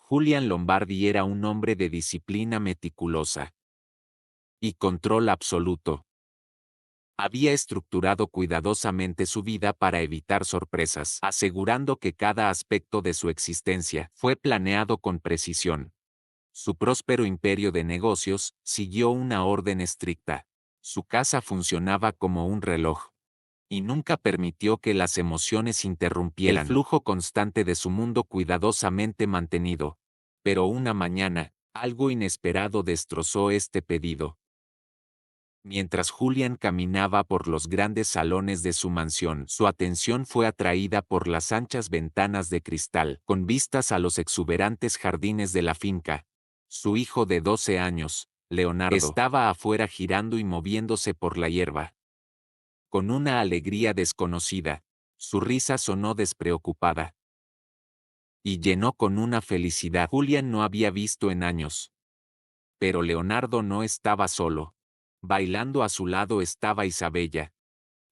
Julian Lombardi era un hombre de disciplina meticulosa y control absoluto. Había estructurado cuidadosamente su vida para evitar sorpresas, asegurando que cada aspecto de su existencia fue planeado con precisión. Su próspero imperio de negocios siguió una orden estricta. Su casa funcionaba como un reloj, y nunca permitió que las emociones interrumpieran el flujo constante de su mundo cuidadosamente mantenido. Pero una mañana, algo inesperado destrozó este pedido. Mientras Julian caminaba por los grandes salones de su mansión, su atención fue atraída por las anchas ventanas de cristal, con vistas a los exuberantes jardines de la finca. Su hijo de 12 años, Leonardo, estaba afuera girando y moviéndose por la hierba. Con una alegría desconocida, su risa sonó despreocupada y llenó con una felicidad Julian no había visto en años. Pero Leonardo no estaba solo. Bailando a su lado estaba Isabella,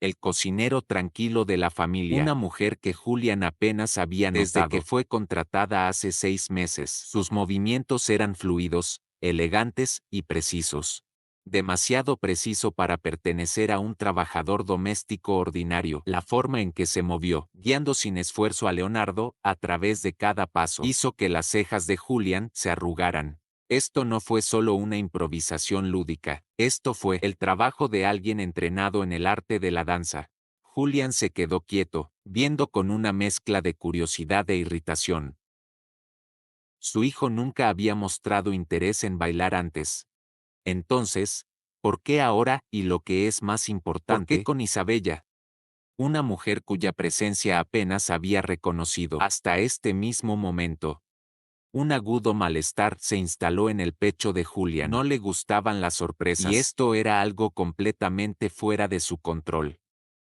el cocinero tranquilo de la familia, una mujer que Julian apenas había notado. Desde que fue contratada hace 6 meses, sus movimientos eran fluidos, elegantes y precisos. Demasiado preciso para pertenecer a un trabajador doméstico ordinario. La forma en que se movió, guiando sin esfuerzo a Leonardo a través de cada paso, hizo que las cejas de Julian se arrugaran. Esto no fue solo una improvisación lúdica, esto fue el trabajo de alguien entrenado en el arte de la danza. Julian se quedó quieto, viendo con una mezcla de curiosidad e irritación. Su hijo nunca había mostrado interés en bailar antes. Entonces, ¿por qué ahora? Y lo que es más importante, ¿por qué con Isabella? Una mujer cuya presencia apenas había reconocido hasta este mismo momento. Un agudo malestar se instaló en el pecho de Julian. No le gustaban las sorpresas. Y esto era algo completamente fuera de su control.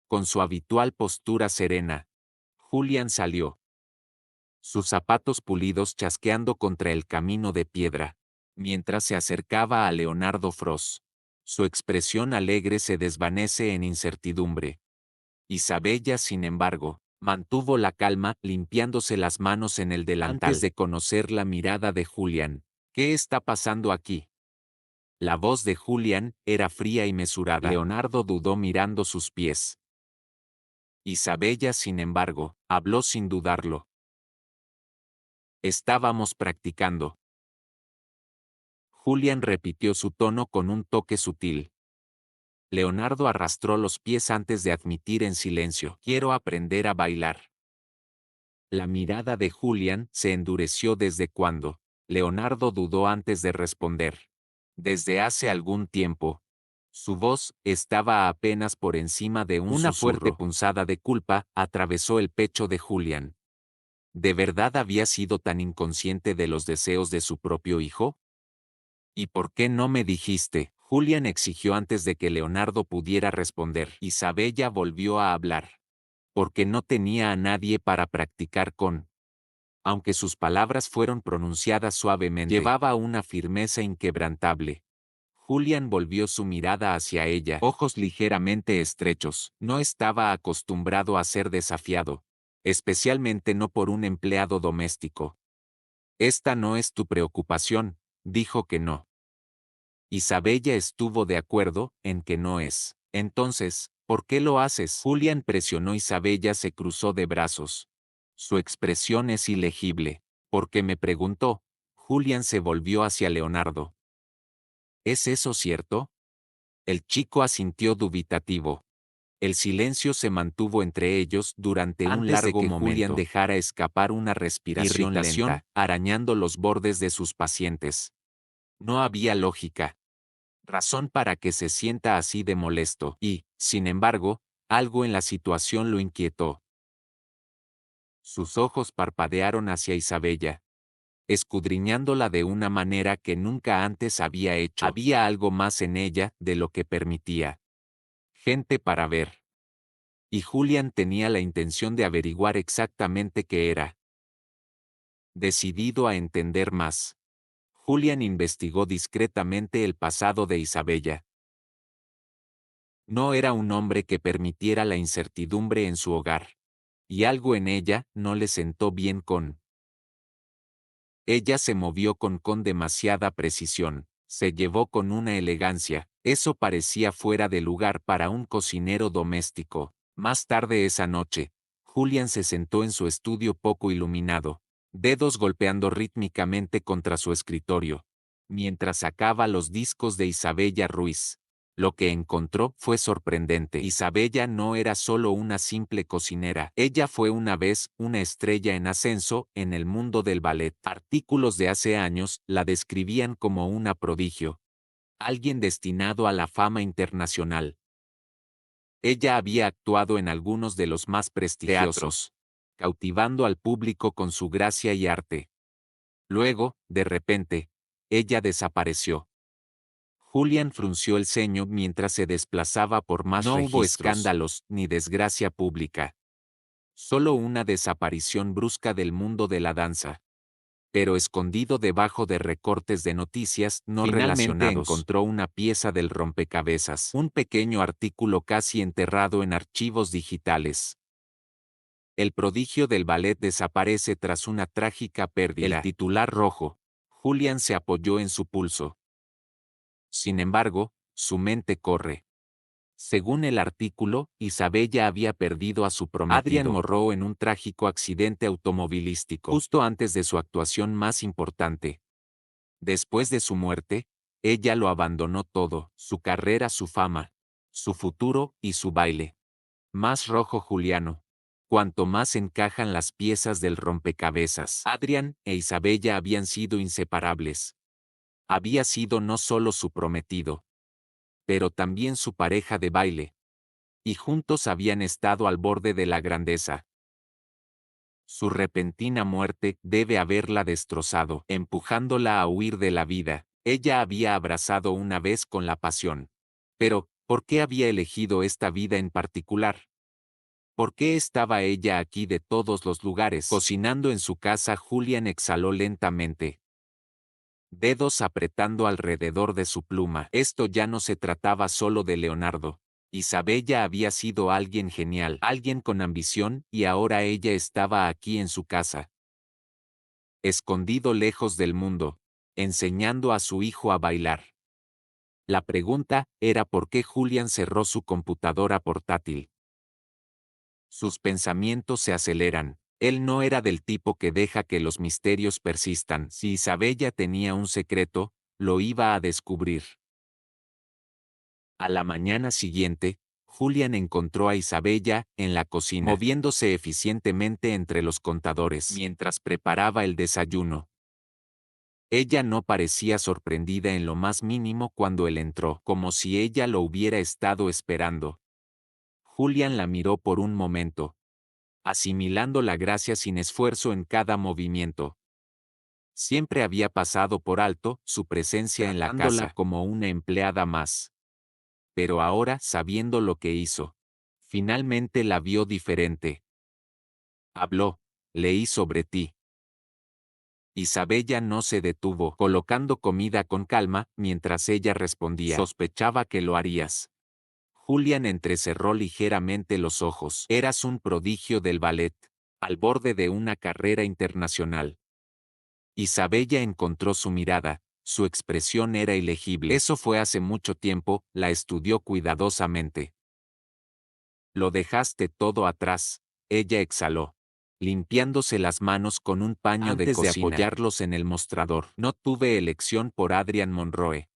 Con su habitual postura serena, Julian salió. Sus zapatos pulidos chasqueando contra el camino de piedra, mientras se acercaba a Leonardo Frost. Su expresión alegre se desvanece en incertidumbre. Isabella, sin embargo, mantuvo la calma, limpiándose las manos en el delantal. Antes de conocer la mirada de Julian. ¿Qué está pasando aquí? La voz de Julian era fría y mesurada. Leonardo dudó mirando sus pies. Isabella, sin embargo, habló sin dudarlo. Estábamos practicando. Julian repitió su tono con un toque sutil. Leonardo arrastró los pies antes de admitir en silencio: quiero aprender a bailar. La mirada de Julian se endureció desde cuando. Leonardo dudó antes de responder. Desde hace algún tiempo. Su voz estaba apenas por encima de un susurro. Una fuerte punzada de culpa atravesó el pecho de Julian. ¿De verdad había sido tan inconsciente de los deseos de su propio hijo? ¿Y por qué no me dijiste? Julian exigió antes de que Leonardo pudiera responder. Isabella volvió a hablar. Porque no tenía a nadie para practicar con. Aunque sus palabras fueron pronunciadas suavemente, llevaba una firmeza inquebrantable. Julian volvió su mirada hacia ella, ojos ligeramente estrechos. No estaba acostumbrado a ser desafiado, especialmente no por un empleado doméstico. Esta no es tu preocupación, dijo que no. Isabella estuvo de acuerdo en que no es. Entonces, ¿por qué lo haces? Julian presionó. Isabella se cruzó de brazos. Su expresión es ilegible. ¿Por qué me preguntó? Julian se volvió hacia Leonardo. ¿Es eso cierto? El chico asintió dubitativo. El silencio se mantuvo entre ellos durante un largo momento. Julian dejara escapar una respiración lenta, arañando los bordes de sus pacientes. No había lógica. Razón para que se sienta así de molesto, y, sin embargo, algo en la situación lo inquietó. Sus ojos parpadearon hacia Isabella, escudriñándola de una manera que nunca antes había hecho. Había algo más en ella de lo que permitía. Gente para ver. Y Julian tenía la intención de averiguar exactamente qué era. Decidido a entender más, Julian investigó discretamente el pasado de Isabella. No era un hombre que permitiera la incertidumbre en su hogar. Y algo en ella no le sentó bien con Ella se movió con demasiada precisión, se llevó con una elegancia, eso parecía fuera de lugar para un cocinero doméstico. Más tarde esa noche, Julian se sentó en su estudio poco iluminado, dedos golpeando rítmicamente contra su escritorio, mientras sacaba los discos de Isabella Ruiz. Lo que encontró fue sorprendente. Isabella no era solo una simple cocinera, ella fue una vez una estrella en ascenso en el mundo del ballet. Artículos de hace años la describían como una prodigio, alguien destinado a la fama internacional. Ella había actuado en algunos de los más prestigiosos, cautivando al público con su gracia y arte. Luego, de repente, ella desapareció. Julian frunció el ceño mientras se desplazaba por más registros. No hubo escándalos ni desgracia pública. Solo una desaparición brusca del mundo de la danza. Pero escondido debajo de recortes de noticias no relacionados, encontró una pieza del rompecabezas, un pequeño artículo casi enterrado en archivos digitales. El prodigio del ballet desaparece tras una trágica pérdida. El titular rojo. Julian se apoyó en su pulso. Sin embargo, su mente corre. Según el artículo, Isabella había perdido a su prometido, Adrian Monroe, en un trágico accidente automovilístico, justo antes de su actuación más importante. Después de su muerte, ella lo abandonó todo: su carrera, su fama, su futuro y su baile. Más rojo, Juliano. Cuanto más encajan las piezas del rompecabezas. Adrian e Isabella habían sido inseparables. Había sido no solo su prometido, pero también su pareja de baile. Y juntos habían estado al borde de la grandeza. Su repentina muerte debe haberla destrozado, empujándola a huir de la vida. Ella había abrazado una vez con la pasión. Pero, ¿por qué había elegido esta vida en particular? ¿Por qué estaba ella aquí de todos los lugares? Cocinando en su casa, Julian exhaló lentamente, dedos apretando alrededor de su pluma. Esto ya no se trataba solo de Leonardo. Isabella había sido alguien genial, alguien con ambición, y ahora ella estaba aquí en su casa, escondido lejos del mundo, enseñando a su hijo a bailar. La pregunta era por qué Julian cerró su computadora portátil. Sus pensamientos se aceleran. Él no era del tipo que deja que los misterios persistan. Si Isabella tenía un secreto, lo iba a descubrir. A la mañana siguiente, Julian encontró a Isabella en la cocina, moviéndose eficientemente entre los contadores mientras preparaba el desayuno. Ella no parecía sorprendida en lo más mínimo cuando él entró, como si ella lo hubiera estado esperando. Julian la miró por un momento, asimilando la gracia sin esfuerzo en cada movimiento. Siempre había pasado por alto su presencia en la casa como una empleada más. Pero ahora, sabiendo lo que hizo, finalmente la vio diferente. Habló: leí sobre ti. Isabella no se detuvo, colocando comida con calma, mientras ella respondía: sospechaba que lo harías. Julian entrecerró ligeramente los ojos. Eras un prodigio del ballet, al borde de una carrera internacional. Isabella encontró su mirada, su expresión era ilegible. Eso fue hace mucho tiempo, la estudió cuidadosamente. Lo dejaste todo atrás, ella exhaló, limpiándose las manos con un paño de cocina. Antes de apoyarlos en el mostrador. No tuve elección por Adrian Monroe.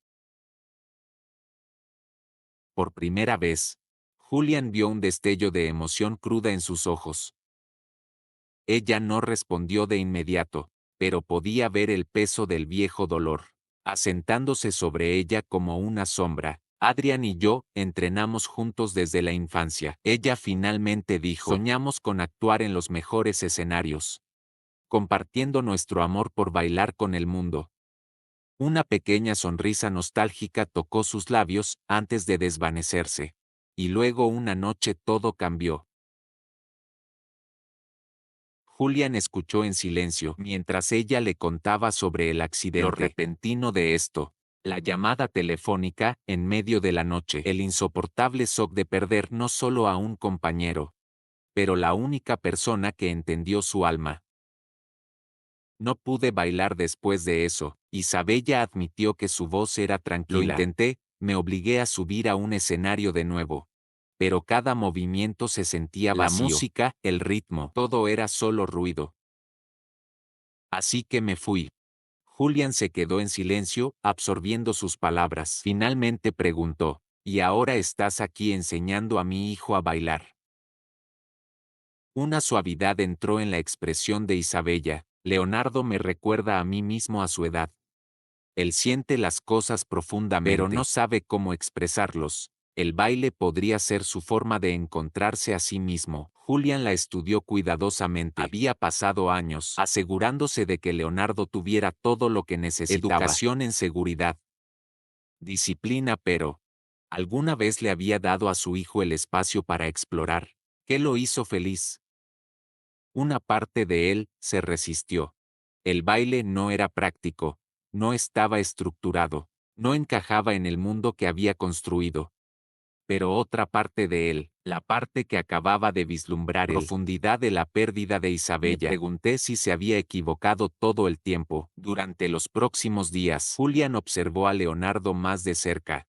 Por primera vez, Julian vio un destello de emoción cruda en sus ojos. Ella no respondió de inmediato, pero podía ver el peso del viejo dolor, asentándose sobre ella como una sombra. Adrian y yo entrenamos juntos desde la infancia. Ella finalmente dijo: soñamos con actuar en los mejores escenarios, compartiendo nuestro amor por bailar con el mundo. Una pequeña sonrisa nostálgica tocó sus labios antes de desvanecerse. Y luego una noche todo cambió. Julian escuchó en silencio mientras ella le contaba sobre el accidente, lo repentino de esto, la llamada telefónica en medio de la noche, el insoportable shock de perder no solo a un compañero, pero la única persona que entendió su alma. No pude bailar después de eso. Isabella admitió que su voz era tranquila. Lo intenté, me obligué a subir a un escenario de nuevo. Pero cada movimiento se sentía vacío. La música, el ritmo, todo era solo ruido. Así que me fui. Julián se quedó en silencio, absorbiendo sus palabras. Finalmente preguntó, ¿y ahora estás aquí enseñando a mi hijo a bailar? Una suavidad entró en la expresión de Isabella. Leonardo me recuerda a mí mismo a su edad. Él siente las cosas profundamente, pero no sabe cómo expresarlos. El baile podría ser su forma de encontrarse a sí mismo. Julián la estudió cuidadosamente. Había pasado años asegurándose de que Leonardo tuviera todo lo que necesitaba. Educación en seguridad. Disciplina, pero ¿alguna vez le había dado a su hijo el espacio para explorar? ¿Qué lo hizo feliz? Una parte de él se resistió. El baile no era práctico, no estaba estructurado, no encajaba en el mundo que había construido. Pero otra parte de él, la parte que acababa de vislumbrar la profundidad de la pérdida de Isabella, me pregunté si se había equivocado todo el tiempo. Durante los próximos días, Julián observó a Leonardo más de cerca.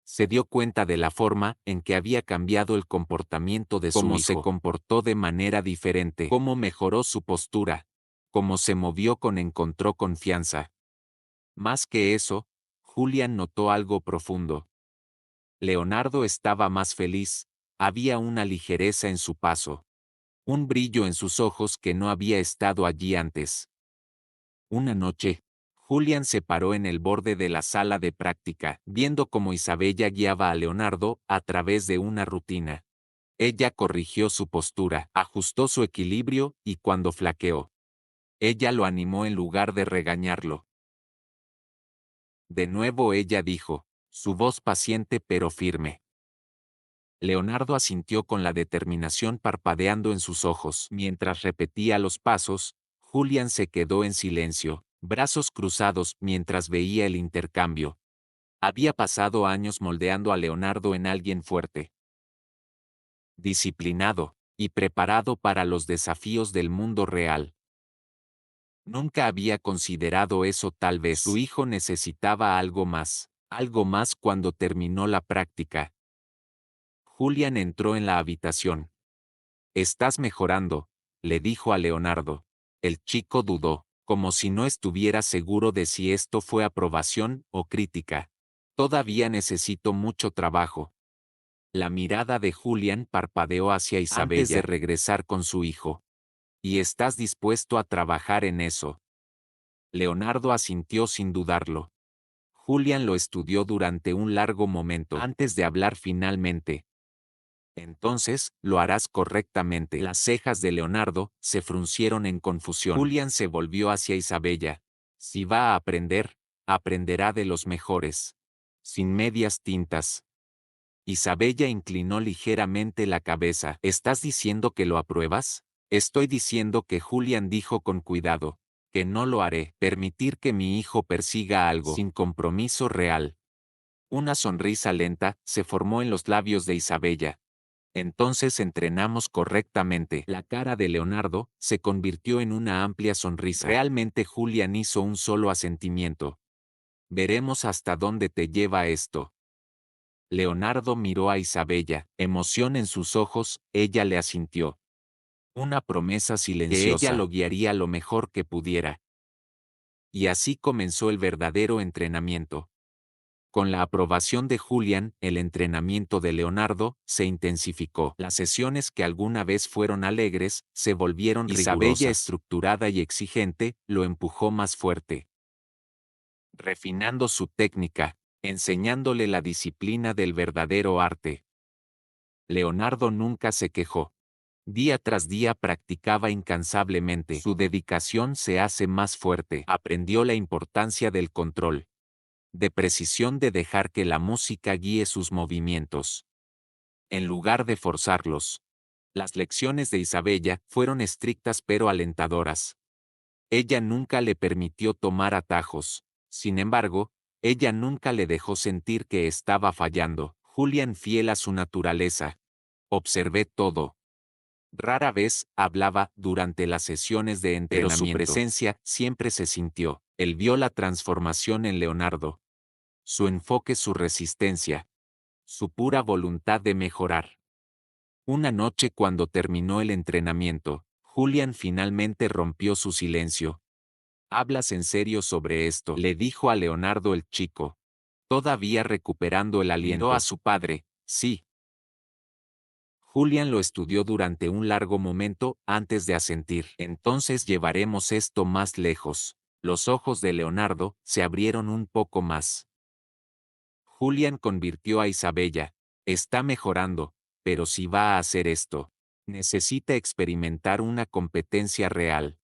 Se dio cuenta de la forma en que había cambiado el comportamiento de su hijo, cómo se comportó de manera diferente, cómo mejoró su postura, cómo se movió cuando encontró confianza. Más que eso, Julián notó algo profundo. Leonardo estaba más feliz, había una ligereza en su paso, un brillo en sus ojos que no había estado allí antes. Una noche, Julián se paró en el borde de la sala de práctica, viendo cómo Isabella guiaba a Leonardo a través de una rutina. Ella corrigió su postura, ajustó su equilibrio y cuando flaqueó, ella lo animó en lugar de regañarlo. De nuevo ella dijo, su voz paciente pero firme. Leonardo asintió con la determinación parpadeando en sus ojos. Mientras repetía los pasos, Julián se quedó en silencio, brazos cruzados mientras veía el intercambio. Había pasado años moldeando a Leonardo en alguien fuerte, disciplinado y preparado para los desafíos del mundo real. Nunca había considerado eso. Tal vez su hijo necesitaba algo más cuando terminó la práctica. Julián entró en la habitación. «Estás mejorando», le dijo a Leonardo. El chico dudó, como si no estuviera seguro de si esto fue aprobación o crítica. «Todavía necesito mucho trabajo». La mirada de Julián parpadeó hacia Isabella antes de regresar con su hijo. «¿Y estás dispuesto a trabajar en eso?». Leonardo asintió sin dudarlo. Julián lo estudió durante un largo momento antes de hablar finalmente. «Entonces, lo harás correctamente». Las cejas de Leonardo se fruncieron en confusión. Julián se volvió hacia Isabella. «Si va a aprender, aprenderá de los mejores. Sin medias tintas». Isabella inclinó ligeramente la cabeza. «¿Estás diciendo que lo apruebas?». «Estoy diciendo que», Julián dijo con cuidado, «que no lo haré. Permitir que mi hijo persiga algo sin compromiso real». Una sonrisa lenta se formó en los labios de Isabella. «Entonces entrenamos correctamente». La cara de Leonardo se convirtió en una amplia sonrisa. Realmente Julián hizo un solo asentimiento. «Veremos hasta dónde te lleva esto». Leonardo miró a Isabella, emoción en sus ojos, ella le asintió. Una promesa silenciosa. Que ella lo guiaría lo mejor que pudiera. Y así comenzó el verdadero entrenamiento. Con la aprobación de Julián, el entrenamiento de Leonardo se intensificó. Las sesiones que alguna vez fueron alegres, se volvieron rigurosas. Isabella, estructurada y exigente, lo empujó más fuerte. Refinando su técnica, enseñándole la disciplina del verdadero arte. Leonardo nunca se quejó. Día tras día practicaba incansablemente. Su dedicación se hace más fuerte. Aprendió la importancia del control. De precisión, de dejar que la música guíe sus movimientos, en lugar de forzarlos. Las lecciones de Isabella fueron estrictas pero alentadoras. Ella nunca le permitió tomar atajos. Sin embargo, ella nunca le dejó sentir que estaba fallando. Julián, fiel a su naturaleza. Observé todo. Rara vez hablaba durante las sesiones de entrenamiento, pero su presencia siempre se sintió. Él vio la transformación en Leonardo. Su enfoque, su resistencia, su pura voluntad de mejorar. Una noche cuando terminó el entrenamiento, Julian finalmente rompió su silencio. ¿Hablas en serio sobre esto?, le dijo a Leonardo el chico. Todavía recuperando el aliento. Miró a su padre. Sí. Julian lo estudió durante un largo momento antes de asentir. Entonces llevaremos esto más lejos. Los ojos de Leonardo se abrieron un poco más. Julian convirtió a Isabella. Está mejorando, pero si va a hacer esto, necesita experimentar una competencia real.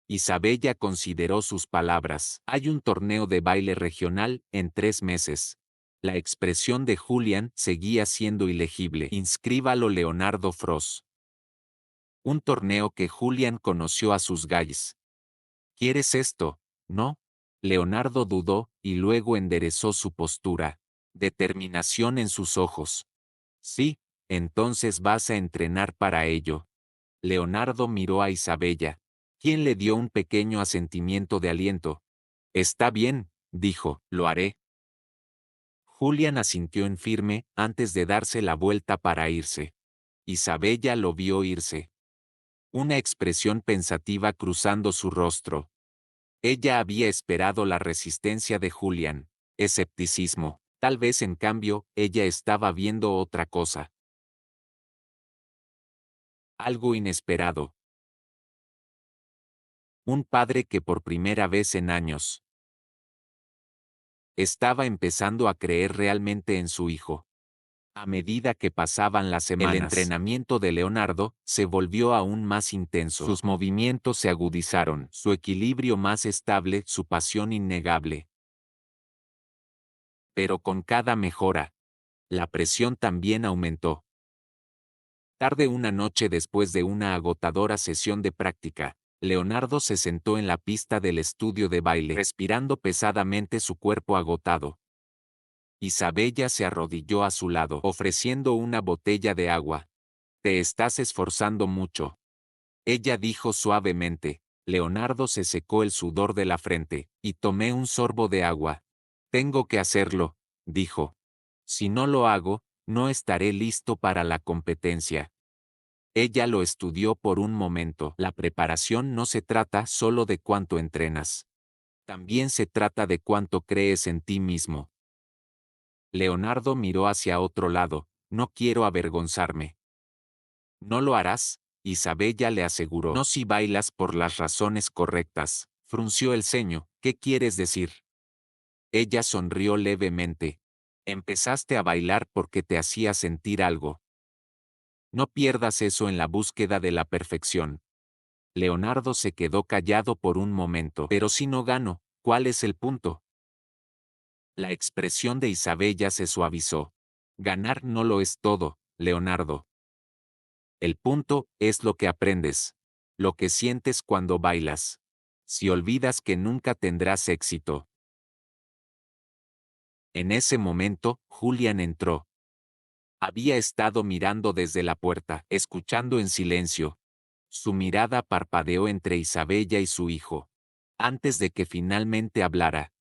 Isabella consideró sus palabras. Hay un torneo de baile regional en 3 meses. La expresión de Julian seguía siendo ilegible. Inscríbalo Leonardo Frost. Un torneo que Julian conoció a sus galles. ¿Quieres esto? ¿No? Leonardo dudó y luego enderezó su postura. Determinación en sus ojos. Sí, entonces vas a entrenar para ello. Leonardo miró a Isabella, quien le dio un pequeño asentimiento de aliento. Está bien, dijo, lo haré. Julian asintió en firme antes de darse la vuelta para irse. Isabella lo vio irse. Una expresión pensativa cruzando su rostro. Ella había esperado la resistencia de Julian, escepticismo. Tal vez en cambio, ella estaba viendo otra cosa. Algo inesperado. Un padre que por primera vez en años estaba empezando a creer realmente en su hijo. A medida que pasaban las semanas, el entrenamiento de Leonardo se volvió aún más intenso. Sus movimientos se agudizaron, su equilibrio más estable, su pasión innegable. Pero con cada mejora, la presión también aumentó. Tarde una noche después de una agotadora sesión de práctica, Leonardo se sentó en la pista del estudio de baile, respirando pesadamente su cuerpo agotado. Isabella se arrodilló a su lado, ofreciendo una botella de agua. Te estás esforzando mucho. Ella dijo suavemente. Leonardo se secó el sudor de la frente, y tomé un sorbo de agua. Tengo que hacerlo, dijo. Si no lo hago, no estaré listo para la competencia. Ella lo estudió por un momento. La preparación no se trata solo de cuánto entrenas. También se trata de cuánto crees en ti mismo. Leonardo miró hacia otro lado. No quiero avergonzarme. No lo harás, Isabella le aseguró. No si bailas por las razones correctas. Frunció el ceño. ¿Qué quieres decir? Ella sonrió levemente. Empezaste a bailar porque te hacía sentir algo. No pierdas eso en la búsqueda de la perfección. Leonardo se quedó callado por un momento. Pero si no gano, ¿cuál es el punto? La expresión de Isabella se suavizó. Ganar no lo es todo, Leonardo. El punto es lo que aprendes, lo que sientes cuando bailas. Si olvidas que nunca tendrás éxito. En ese momento, Julian entró. Había estado mirando desde la puerta, escuchando en silencio. Su mirada parpadeó entre Isabella y su hijo. Antes de que finalmente hablara.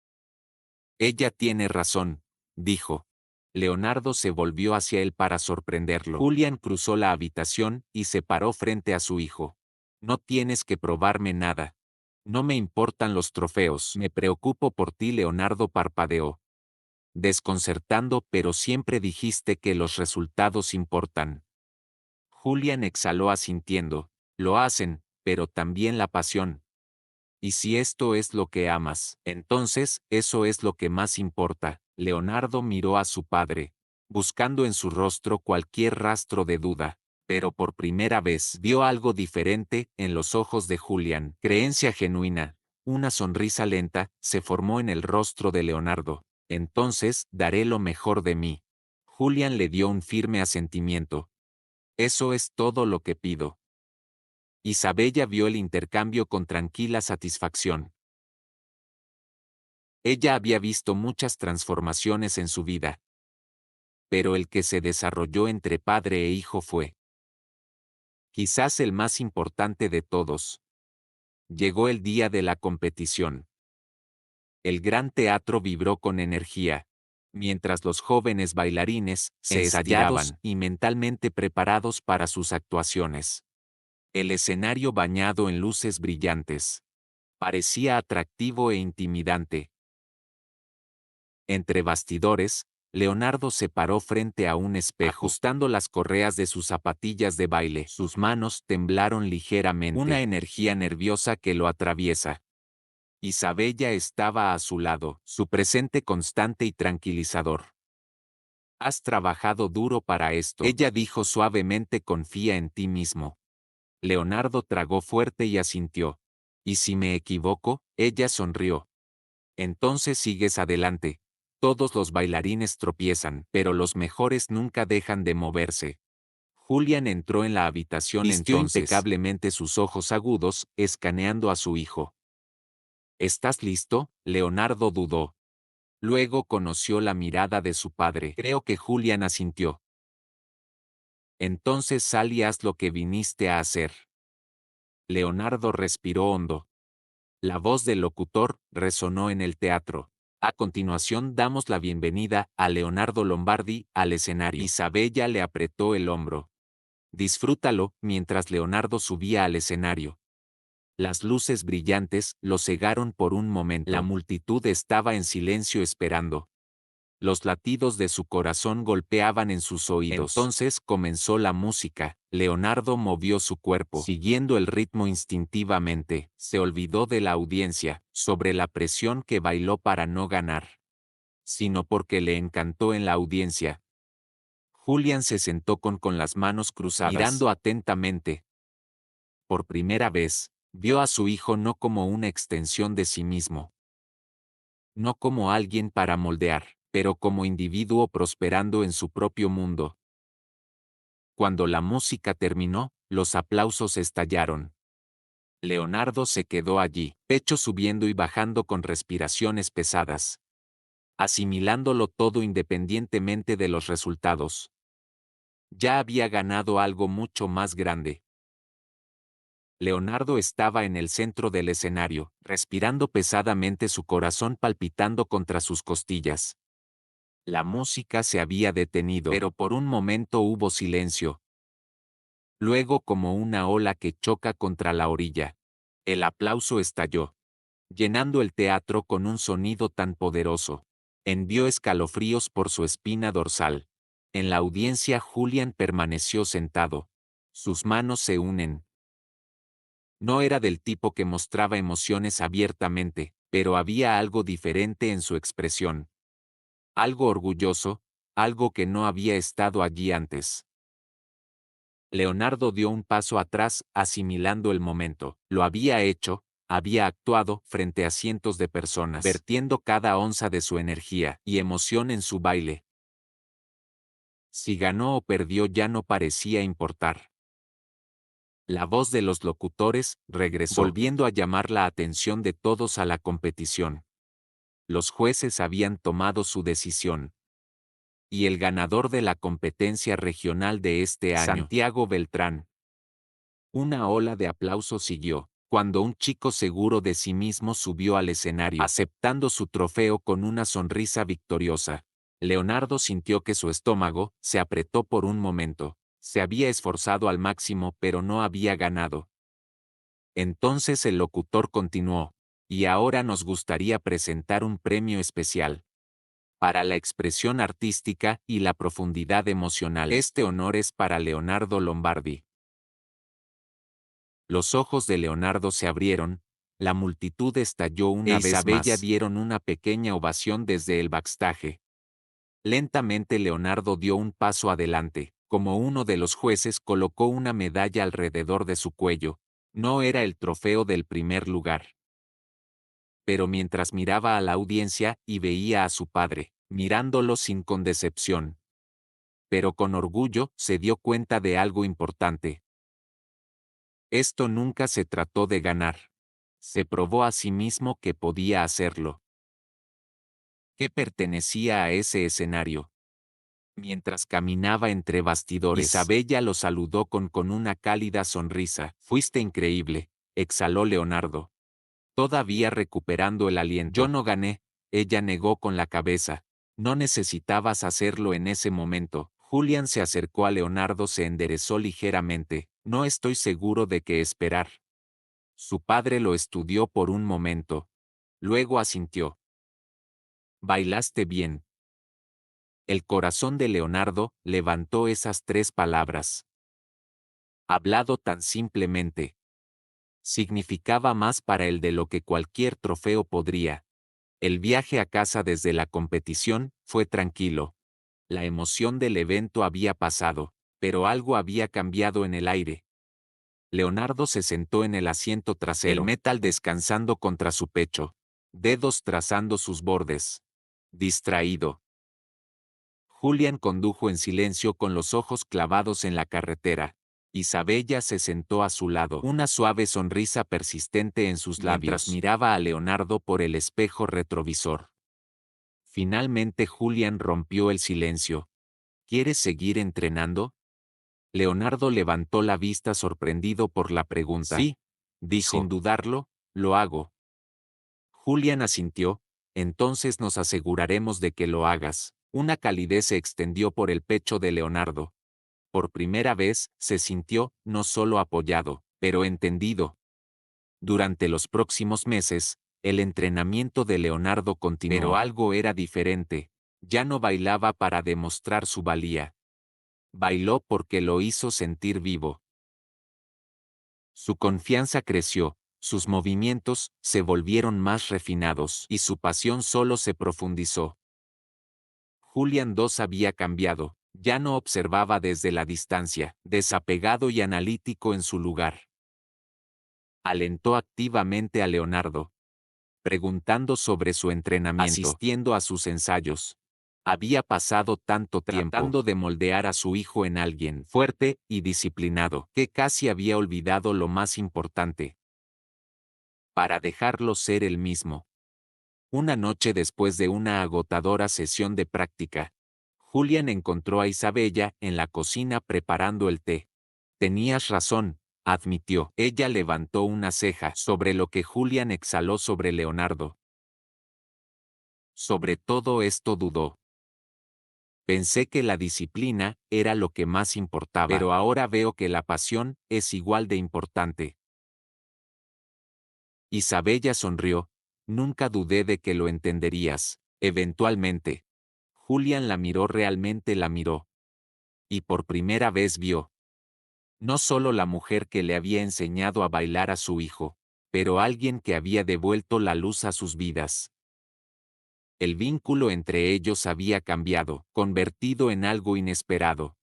Ella tiene razón, dijo. Leonardo se volvió hacia él para sorprenderlo. Julian cruzó la habitación y se paró frente a su hijo. No tienes que probarme nada. No me importan los trofeos. Me preocupo por ti, Leonardo parpadeó. Desconcertando, pero siempre dijiste que los resultados importan. Julian exhaló asintiendo. Lo hacen, pero también la pasión. Y si esto es lo que amas, entonces, eso es lo que más importa. Leonardo miró a su padre, buscando en su rostro cualquier rastro de duda, pero por primera vez vio algo diferente en los ojos de Julian. Creencia genuina, una sonrisa lenta, se formó en el rostro de Leonardo. Entonces, daré lo mejor de mí. Julian le dio un firme asentimiento. Eso es todo lo que pido. Isabella vio el intercambio con tranquila satisfacción. Ella había visto muchas transformaciones en su vida. Pero el que se desarrolló entre padre e hijo fue quizás el más importante de todos. Llegó el día de la competición. El gran teatro vibró con energía, mientras los jóvenes bailarines se ensayaban y mentalmente preparados para sus actuaciones. El escenario bañado en luces brillantes parecía atractivo e intimidante. Entre bastidores, Leonardo se paró frente a un espejo, ajustando las correas de sus zapatillas de baile. Sus manos temblaron ligeramente, una energía nerviosa que lo atraviesa. Isabella estaba a su lado, su presente constante y tranquilizador. Has trabajado duro para esto, ella dijo suavemente. Confía en ti mismo. Leonardo tragó fuerte y asintió. ¿Y si me equivoco? Ella sonrió. Entonces sigues adelante. Todos los bailarines tropiezan, pero los mejores nunca dejan de moverse. Julián entró en la habitación vistió impecablemente, sus ojos agudos, escaneando a su hijo. ¿Estás listo? Leonardo dudó. Luego conoció la mirada de su padre. Creo que Julián asintió. Entonces sal y haz lo que viniste a hacer. Leonardo respiró hondo. La voz del locutor resonó en el teatro. A continuación damos la bienvenida a Leonardo Lombardi al escenario. Isabella le apretó el hombro. Disfrútalo. Mientras Leonardo subía al escenario. Las luces brillantes lo cegaron por un momento. La multitud estaba en silencio esperando. Los latidos de su corazón golpeaban en sus oídos. Entonces comenzó la música. Leonardo movió su cuerpo, siguiendo el ritmo instintivamente. Se olvidó de la audiencia, sobre la presión que bailó para no ganar, sino porque le encantó en la audiencia. Julián se sentó con las manos cruzadas, mirando atentamente. Por primera vez, vio a su hijo no como una extensión de sí mismo, no como alguien para moldear, pero como individuo prosperando en su propio mundo. Cuando la música terminó, los aplausos estallaron. Leonardo se quedó allí, pecho subiendo y bajando con respiraciones pesadas, asimilándolo todo independientemente de los resultados. Ya había ganado algo mucho más grande. Leonardo estaba en el centro del escenario, respirando pesadamente, su corazón palpitando contra sus costillas. La música se había detenido, pero por un momento hubo silencio. Luego, como una ola que choca contra la orilla, el aplauso estalló, llenando el teatro con un sonido tan poderoso. Envió escalofríos por su espina dorsal. En la audiencia Julián permaneció sentado. Sus manos se unen. No era del tipo que mostraba emociones abiertamente, pero había algo diferente en su expresión. Algo orgulloso, algo que no había estado allí antes. Leonardo dio un paso atrás, asimilando el momento. Lo había hecho, había actuado frente a cientos de personas, vertiendo cada onza de su energía y emoción en su baile. Si ganó o perdió ya no parecía importar. La voz de los locutores regresó, volviendo a llamar la atención de todos a la competición. Los jueces habían tomado su decisión. Y el ganador de la competencia regional de este año, Santiago Beltrán. Una ola de aplausos siguió, cuando un chico seguro de sí mismo subió al escenario, aceptando su trofeo con una sonrisa victoriosa. Leonardo sintió que su estómago se apretó por un momento. Se había esforzado al máximo pero no había ganado. Entonces el locutor continuó, y ahora nos gustaría presentar un premio especial para la expresión artística y la profundidad emocional. Este honor es para Leonardo Lombardi. Los ojos de Leonardo se abrieron, la multitud estalló una vez más. Isabella dieron una pequeña ovación desde el backstage. Lentamente Leonardo dio un paso adelante, como uno de los jueces colocó una medalla alrededor de su cuello. No era el trofeo del primer lugar. Pero mientras miraba a la audiencia y veía a su padre, mirándolo sin condecepción, pero con orgullo, se dio cuenta de algo importante. Esto nunca se trató de ganar. Se probó a sí mismo que podía hacerlo. Que pertenecía a ese escenario. Mientras caminaba entre bastidores, Isabella lo saludó con una cálida sonrisa. «Fuiste increíble», exhaló Leonardo, todavía recuperando el aliento. «Yo no gané», ella negó con la cabeza. «No necesitabas hacerlo en ese momento». Julián se acercó a Leonardo, se enderezó ligeramente. «No estoy seguro de qué esperar». Su padre lo estudió por un momento. Luego asintió. «Bailaste bien». El corazón de Leonardo levantó esas 3 palabras. Hablado tan simplemente, significaba más para él de lo que cualquier trofeo podría. El viaje a casa desde la competición fue tranquilo. La emoción del evento había pasado, pero algo había cambiado en el aire. Leonardo se sentó en el asiento trasero, el metal descansando contra su pecho, dedos trazando sus bordes. Distraído. Julián condujo en silencio con los ojos clavados en la carretera. Isabella se sentó a su lado, una suave sonrisa persistente en sus labios, mientras miraba a Leonardo por el espejo retrovisor. Finalmente Julián rompió el silencio. ¿Quieres seguir entrenando? Leonardo levantó la vista sorprendido por la pregunta. Sí, dijo. Sin dudarlo, lo hago. Julián asintió. Entonces nos aseguraremos de que lo hagas. Una calidez se extendió por el pecho de Leonardo. Por primera vez, se sintió, no solo apoyado, pero entendido. Durante los próximos meses, el entrenamiento de Leonardo continuó. Pero algo era diferente. Ya no bailaba para demostrar su valía. Bailó porque lo hizo sentir vivo. Su confianza creció, sus movimientos se volvieron más refinados y su pasión solo se profundizó. Julián II había cambiado, ya no observaba desde la distancia, desapegado y analítico en su lugar. Alentó activamente a Leonardo, preguntando sobre su entrenamiento, asistiendo a sus ensayos. Había pasado tanto tiempo tratando de moldear a su hijo en alguien fuerte y disciplinado, que casi había olvidado lo más importante. Para dejarlo ser él mismo. Una noche después de una agotadora sesión de práctica, Julián encontró a Isabella en la cocina preparando el té. Tenías razón, admitió. Ella levantó una ceja, sobre lo que Julián exhaló sobre Leonardo. Sobre todo esto dudó. Pensé que la disciplina era lo que más importaba, pero ahora veo que la pasión es igual de importante. Isabella sonrió. Nunca dudé de que lo entenderías. Eventualmente. Julián la miró, realmente la miró. Y por primera vez vio. No solo la mujer que le había enseñado a bailar a su hijo, pero alguien que había devuelto la luz a sus vidas. El vínculo entre ellos había cambiado, convertido en algo inesperado.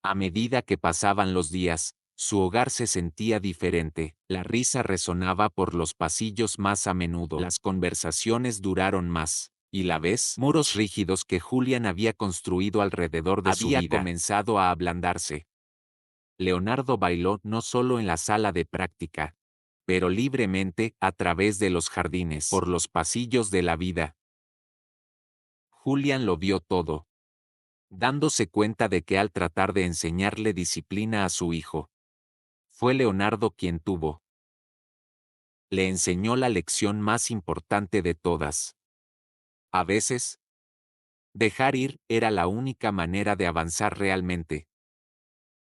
A medida que pasaban los días, su hogar se sentía diferente, la risa resonaba por los pasillos más a menudo, las conversaciones duraron más, y la vez, muros rígidos que Julián había construido alrededor de su vida, había comenzado a ablandarse. Leonardo bailó no solo en la sala de práctica, pero libremente, a través de los jardines, por los pasillos de la vida. Julián lo vio todo, dándose cuenta de que al tratar de enseñarle disciplina a su hijo, fue Leonardo quien tuvo. Le enseñó la lección más importante de todas. A veces, dejar ir era la única manera de avanzar realmente.